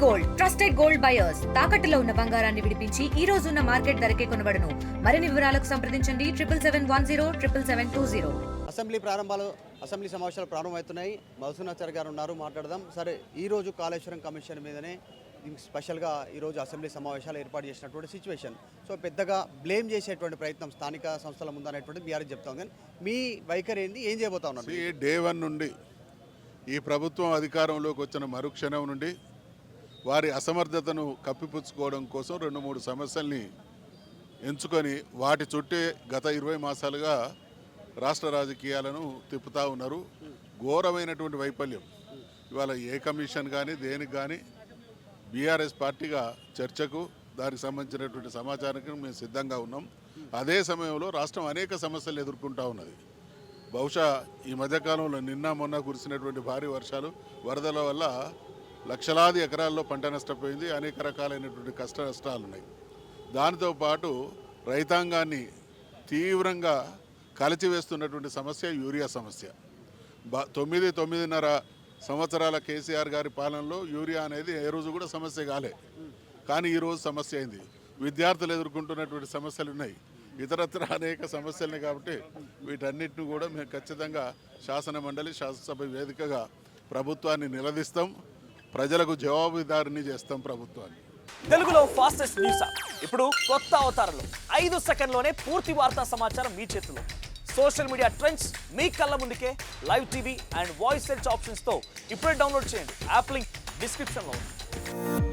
Gold trusted gold buyers తాకట్టులో ఉన్న బంగారాన్ని విడిపించి ఈ రోజు ఉన్న మార్కెట్ ధరకే కొనబడును. మరిన్ని వివరాలకు సంప్రదించండి 7710777720. అసెంబ్లీ సమావేశాలు ప్రారంభమవుతున్నాయి. మధుసూనాచారి గారు ఉన్నారు, మాట్లాడదాం. సరే, ఈ రోజు కాళేశ్వరం కమిషన్ మీదనే స్పెషల్గా ఈరోజు అసెంబ్లీ సమావేశాలు ఏర్పాటు చేసినటువంటి సిచ్యువేషన్. సో పెద్దగా బ్లేమ్ చేసేటువంటి ప్రయత్నం స్థానిక సంస్థల ముందనేటువంటి బీఆర్ఎస్ చెప్తాం. కానీ మీ వైఖరి ఏంది, ఏం చేయబోతా ఉన్నారు? డే 1 నుండి ఈ ప్రభుత్వం అధికారంలోకి వచ్చిన మరుక్షణం నుండి వారి అసమర్థతను కప్పిపుచ్చుకోవడం కోసం 2-3 సమస్యల్ని ఎంచుకొని వాటి చుట్టే గత 20 మాసాలుగా రాష్ట్ర రాజకీయాలను తిప్పుతూ ఉన్నారు. ఘోరమైనటువంటి వైఫల్యం. ఇవాళ ఏ కమిషన్ కానీ దేనికి కానీ బీఆర్ఎస్ పార్టీగా చర్చకు దానికి సంబంధించినటువంటి సమాచారానికి మేము సిద్ధంగా ఉన్నాం. అదే సమయంలో రాష్ట్రం అనేక సమస్యలు ఎదుర్కొంటూ ఉన్నది. బహుశా ఈ మధ్యకాలంలో నిన్న మొన్న కురిసినటువంటి భారీ వర్షాలు, వరదల వల్ల లక్షలాది ఎకరాల్లో పంట నష్టపోయింది. అనేక రకాలైనటువంటి కష్ట నష్టాలు ఉన్నాయి. దానితో పాటు రైతాంగాన్ని తీవ్రంగా కలిచివేస్తున్నటువంటి సమస్య యూరియా సమస్య. 9-9.5 సంవత్సరాల కేసీఆర్ గారి పాలనలో యూరియా అనేది ఏ రోజు కూడా సమస్య కాలే, కానీ ఈరోజు సమస్య అయింది. విద్యార్థులు ఎదుర్కొంటున్నటువంటి సమస్యలు ఉన్నాయి, ఇతరత్ర అనేక సమస్యలున్నాయి. కాబట్టి వీటన్నిటిని కూడా మేము ఖచ్చితంగా శాసన మండలి, శాసనసభ వేదికగా ప్రభుత్వాన్ని నిలదీస్తాం, ప్రజలకు జవాబుదారిని చేస్తాం ప్రభుత్వాన్ని. తెలుగులో ఫాస్టెస్ట్ న్యూస్ ఇప్పుడు కొత్త అవతారంలో 5 సెకండ్లోనే పూర్తి వార్తా సమాచారం మీ చేతిలో. సోషల్ మీడియా ట్రెండ్స్ మీ కళ్ళ ముందుకే live TV and voice search ఆప్షన్స్తో ఇప్పుడే డౌన్లోడ్ చేయండి. యాప్ లింక్ డిస్క్రిప్షన్లో ఉంది.